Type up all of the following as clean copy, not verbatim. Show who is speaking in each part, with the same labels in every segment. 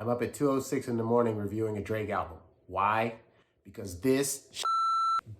Speaker 1: I'm up at 2:06 in the morning reviewing a Drake album. Why? Because this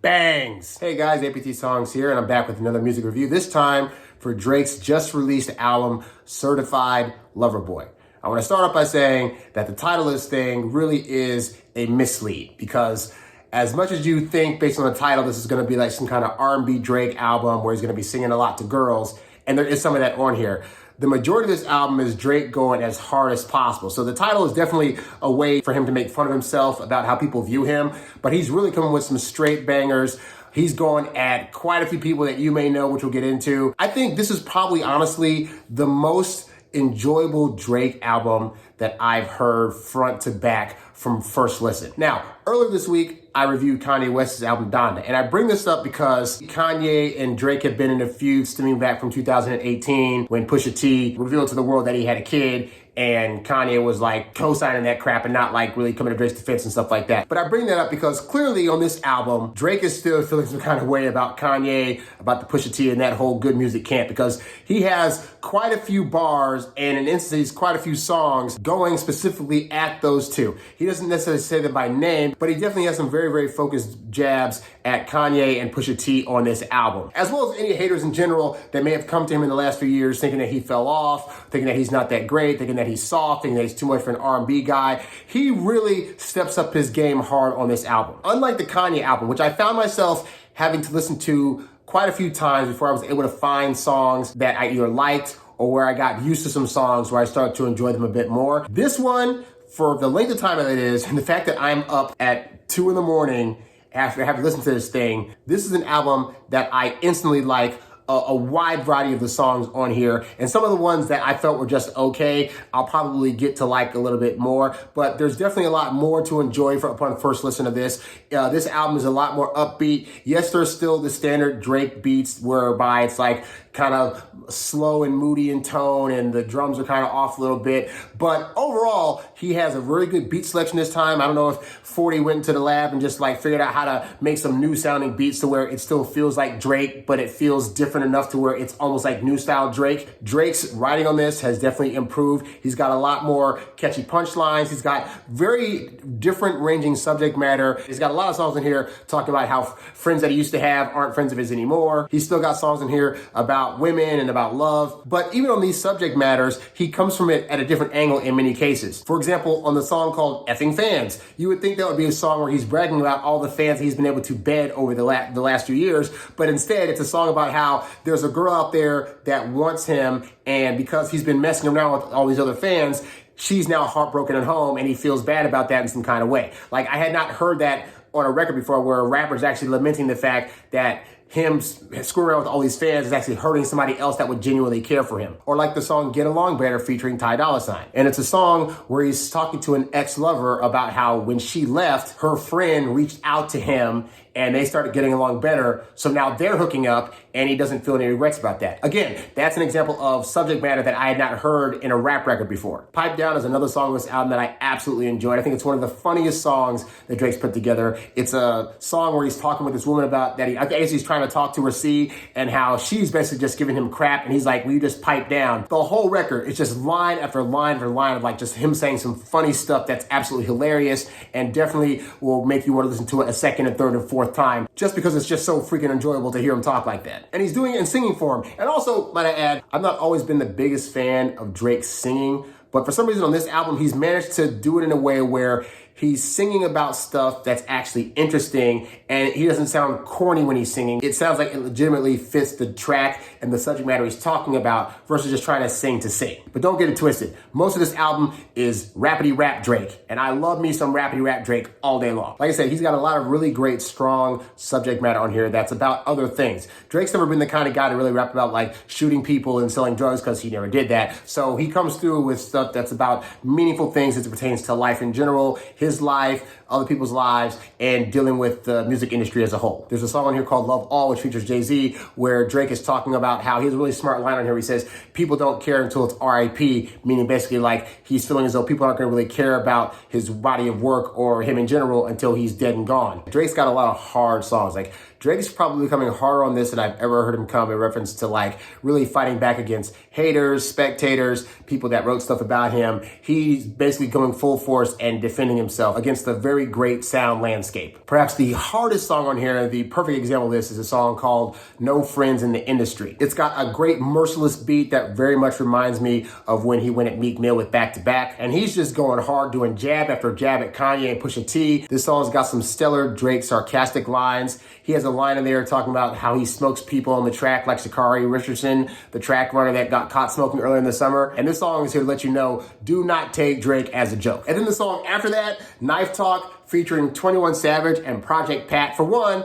Speaker 1: bangs. Hey guys, APT Songs here, and I'm back with another music review, this time for Drake's just released album, Certified Lover Boy. I want to start off by saying that the title of this thing really is a mislead, because as much as you think based on the title this is going to be like some kind of R&B Drake album where he's going to be singing a lot to girls, and there is some of that on here, the majority of this album is Drake going as hard as possible. So the title is definitely a way for him to make fun of himself about how people view him, but he's really coming with some straight bangers. He's going at quite a few people that you may know, which we'll get into. I think this is probably, honestly, the most enjoyable Drake album that I've heard front to back from first listen. Now, earlier this week, I reviewed Kanye West's album Donda, and I bring this up because Kanye and Drake have been in a feud stemming back from 2018 when Pusha T revealed to the world that he had a kid, and Kanye was like co-signing that crap and not like really coming to Drake's defense and stuff like that. But I bring that up because clearly on this album, Drake is still feeling some kind of way about Kanye, about the Pusha T and that whole good music camp, because he has quite a few bars and in instances quite a few songs going specifically at those two. He doesn't necessarily say them by name, but he definitely has some very, very focused jabs at Kanye and Pusha T on this album, as well as any haters in general that may have come to him in the last few years thinking that he fell off, thinking that he's not that great, thinking that he's soft, thinking that he's too much for an R&B guy. He really steps up his game hard on this album. Unlike the Kanye album, which I found myself having to listen to quite a few times before I was able to find songs that I either liked or where I got used to some songs where I started to enjoy them a bit more. This one, for the length of time that it is, and the fact that I'm up at 2 in the morning after having listened to this thing, this is an album that I instantly like. A wide variety of the songs on here, and some of the ones that I felt were just okay, I'll probably get to like a little bit more, but there's definitely a lot more to enjoy upon first listen of this. This album is a lot more upbeat. Yes, there's still the standard Drake beats whereby it's like kind of slow and moody in tone and the drums are kind of off a little bit, but overall he has a really good beat selection this time. I don't know if 40 went into the lab and just like figured out how to make some new sounding beats to where it still feels like Drake, but it feels different enough to where it's almost like new style Drake. Drake's writing on this has definitely improved. He's got a lot more catchy punchlines. He's got very different ranging subject matter. He's got a lot of songs in here talking about how friends that he used to have aren't friends of his anymore. He's still got songs in here about women and about love, but even on these subject matters, he comes from it at a different angle in many cases. For example, on the song called Effing Fans, you would think that would be a song where he's bragging about all the fans he's been able to bed over the last few years, but instead it's a song about how there's a girl out there that wants him, and because he's been messing around with all these other fans, she's now heartbroken at home, and he feels bad about that in some kind of way. Like, I had not heard that on a record before where a rapper is actually lamenting the fact that him screwing around with all these fans is actually hurting somebody else that would genuinely care for him. Or like the song Get Along Better featuring Ty Dolla $ign. And it's a song where he's talking to an ex-lover about how when she left, her friend reached out to him and they started getting along better. So now they're hooking up and he doesn't feel any regrets about that. Again, that's an example of subject matter that I had not heard in a rap record before. Pipe Down is another song on this album that I absolutely enjoyed. I think it's one of the funniest songs that Drake's put together. It's a song where he's talking with this woman about that I guess he's trying to talk to her C, and how she's basically just giving him crap, and he's like, will you just pipe down? The whole record is just line after line after line of like just him saying some funny stuff that's absolutely hilarious and definitely will make you want to listen to it a second and third and fourth time, just because it's just so freaking enjoyable to hear him talk like that. And he's doing it in singing form. And also, might I add, I've not always been the biggest fan of Drake singing, but for some reason on this album, he's managed to do it in a way where he's singing about stuff that's actually interesting, and he doesn't sound corny when he's singing. It sounds like it legitimately fits the track and the subject matter he's talking about versus just trying to sing. But don't get it twisted. Most of this album is rappity rap Drake, and I love me some rappity rap Drake all day long. Like I said, he's got a lot of really great, strong subject matter on here that's about other things. Drake's never been the kind of guy to really rap about like shooting people and selling drugs, because he never did that. So he comes through with stuff that's about meaningful things as it pertains to life in general, his life, other people's lives, and dealing with the music industry as a whole. There's a song on here called Love All, which features Jay-Z, where Drake is talking about how he has a really smart line on here. He says, people don't care until it's R.I.P., meaning basically like he's feeling as though people aren't going to really care about his body of work or him in general until he's dead and gone. Drake's got a lot of hard songs. Like Drake's probably coming harder on this than I've ever heard him come in reference to like really fighting back against haters, spectators, people that wrote stuff about him. He's basically going full force and defending himself against the very great sound landscape. Perhaps the hardest song on here, the perfect example of this, is a song called No Friends in the Industry. It's got a great merciless beat that very much reminds me of when he went at Meek Mill with Back to Back. And he's just going hard, doing jab after jab at Kanye and Pusha T. This song's got some stellar Drake sarcastic lines. He has a line in there talking about how he smokes people on the track like Sha'Carri Richardson, the track runner that got caught smoking earlier in the summer. And this song is here to let you know, do not take Drake as a joke. And then the song after that, Knife Talk, featuring 21 Savage and Project Pat. For one,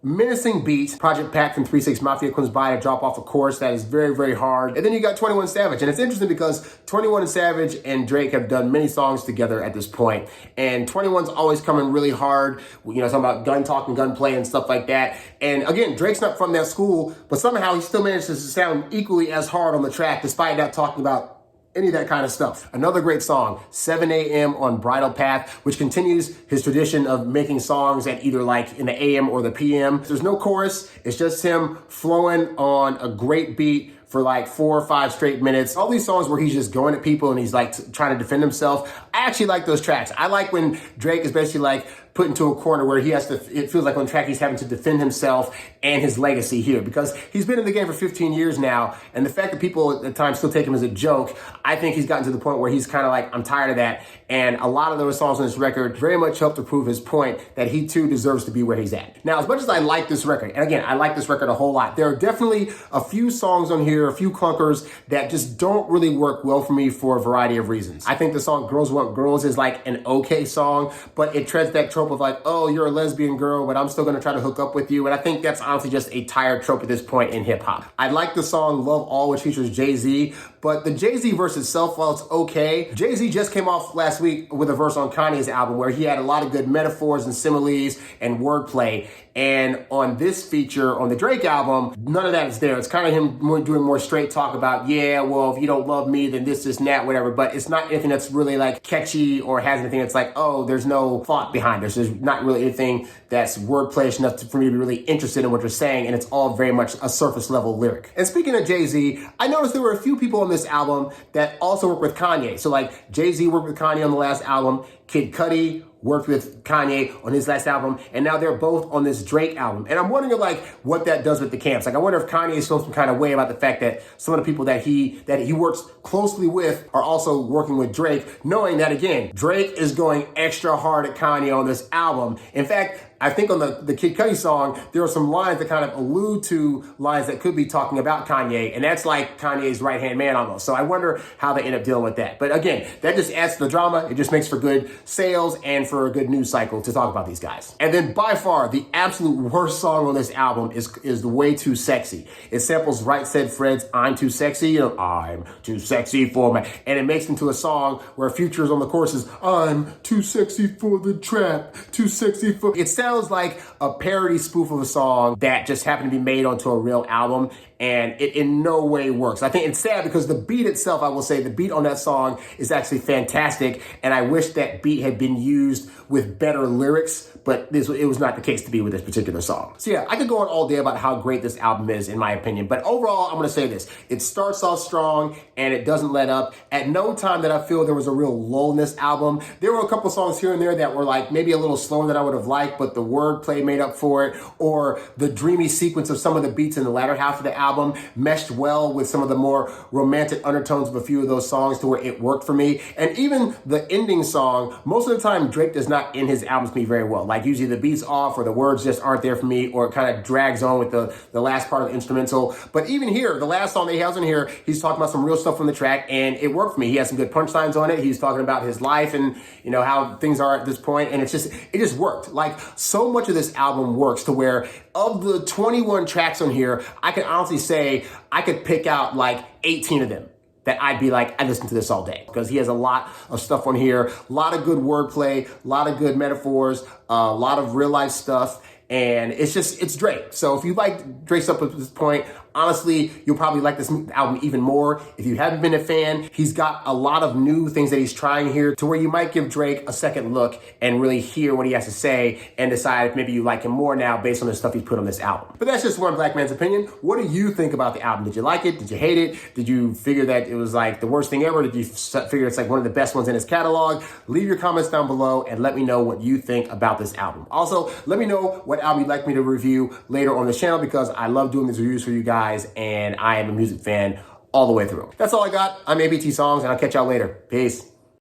Speaker 1: menacing beats. Project Pat from 3 6 Mafia comes by to drop off a chorus that is very, very hard. And then you got 21 Savage. And it's interesting because 21 Savage and Drake have done many songs together at this point. And 21's always coming really hard. You know, talking about gun talk and gunplay and stuff like that. And again, Drake's not from that school, but somehow he still manages to sound equally as hard on the track despite not talking about any of that kind of stuff. Another great song, 7 a.m. on Bridal Path, which continues his tradition of making songs at either like in the AM or the PM. There's no chorus. It's just him flowing on a great beat for like 4 or 5 straight minutes. All these songs where he's just going at people and he's like trying to defend himself. I actually like those tracks. I like when Drake is basically like put into a corner where he has to, it feels like on track he's having to defend himself and his legacy here, because he's been in the game for 15 years now. And the fact that people at times still take him as a joke, I think he's gotten to the point where he's kind of like, I'm tired of that. And a lot of those songs on this record very much help to prove his point that he too deserves to be where he's at. Now, as much as I like this record, and again, I like this record a whole lot, there are definitely a few songs on here, a few clunkers that just don't really work well for me for a variety of reasons. I think the song Girls Want Girls is like an okay song, but it treads that trope of like, oh, you're a lesbian girl, but I'm still gonna try to hook up with you. And I think that's honestly just a tired trope at this point in hip hop. I like the song Love All, which features Jay-Z, but the Jay-Z verse itself, while it's okay, Jay-Z just came off last week with a verse on Kanye's album where he had a lot of good metaphors and similes and wordplay. And on this feature, on the Drake album, none of that is there. It's kind of him doing more straight talk about, yeah, well, if you don't love me, then this, that, whatever. But it's not anything that's really like catchy or has anything that's like, oh, there's no thought behind this. There's not really anything that's wordplay enough for me to be really interested in what you're saying. And it's all very much a surface level lyric. And speaking of Jay-Z, I noticed there were a few people on this album that also work with Kanye. So like Jay-Z worked with Kanye on the last album, Kid Cudi worked with Kanye on his last album, and now they're both on this Drake album. And I'm wondering like what that does with the camps. Like I wonder if Kanye is feeling some kind of way about the fact that some of the people that he works closely with are also working with Drake, knowing that again, Drake is going extra hard at Kanye on this album. In fact, I think on the Kid Cudi song, there are some lines that kind of allude to lines that could be talking about Kanye, and that's like Kanye's right-hand man almost. So I wonder how they end up dealing with that. But again, that just adds to the drama. It just makes for good sales and for a good news cycle to talk about these guys. And then by far, the absolute worst song on this album is Way Too Sexy. It samples Right Said Fred's I'm Too Sexy, you know, I'm too sexy for my, and it makes into a song where Future's on the chorus is, I'm too sexy for the trap, too sexy for, it sounds like a parody spoof of a song that just happened to be made onto a real album, and it in no way works. I think it's sad because the beat itself, I will say, the beat on that song is actually fantastic, and I wish that beat had been used with better lyrics, but it was not the case to be with this particular song. So yeah, I could go on all day about how great this album is, in my opinion, but overall, I'm gonna say this. It starts off strong, and it doesn't let up. At no time did I feel there was a real lull in this album. There were a couple songs here and there that were like maybe a little slower than I would have liked, but the wordplay made up for it, or the dreamy sequence of some of the beats in the latter half of the album meshed well with some of the more romantic undertones of a few of those songs to where it worked for me. And even the ending song, most of the time Drake does not end his albums for me very well. Like usually the beat's off or the words just aren't there for me, or it kind of drags on with the last part of the instrumental. But even here, the last song that he has in here, he's talking about some real stuff from the track, and it worked for me. He has some good punchlines on it. He's talking about his life and, you know, how things are at this point, and it just worked. Like so much of this album works to where of the 21 tracks on here, I can honestly say I could pick out like 18 of them that I'd be like, I listen to this all day, because he has a lot of stuff on here, a lot of good wordplay, a lot of good metaphors, a lot of real life stuff. And it's Drake. So if you like Drake stuff at this point, Honestly, you'll probably like this album even more. If you haven't been a fan, he's got a lot of new things that he's trying here to where you might give Drake a second look and really hear what he has to say and decide if maybe you like him more now based on the stuff he's put on this album. But that's just one black man's opinion. What do you think about the album? Did you like it? Did you hate it? Did you figure that it was like the worst thing ever? Did you figure it's like one of the best ones in his catalog? Leave your comments down below and let me know what you think about this album. Also, let me know what album you'd like me to review later on the channel because I love doing these reviews for you guys and I am a music fan all the way through. That's all I got. I'm ABT Songs and I'll catch y'all later. Peace.